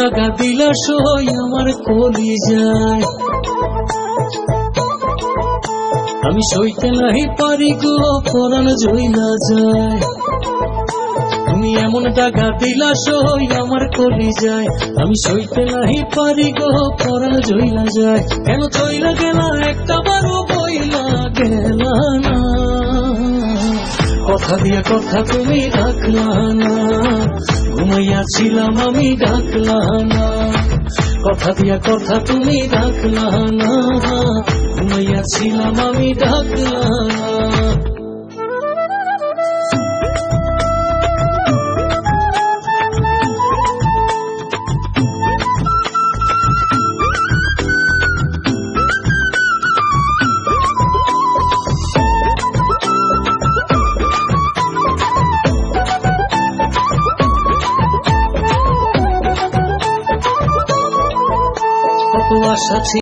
টাকা দিলা সই আমার কলিজায়, আমি সইতে নাহি পারি গো পরাণ জইলা যায়। তুমি এমন টাকা দিলা সই আমার কলিজায়, আমি সইতে নাহি পারি গো পরাণ জইলা যায়। কেন চইলা গেলা একটা বারো বইলা গেলা না, কথা দিয়া কথা তুমি রাখলা না, ঘুমাইয়াছিলাম আমি ডাকলা না। কথা দিয়া কথা তুমি রাখলা না, ঘুমাইয়াছিলাম আমি ডাকলা না। কত আশা ছিল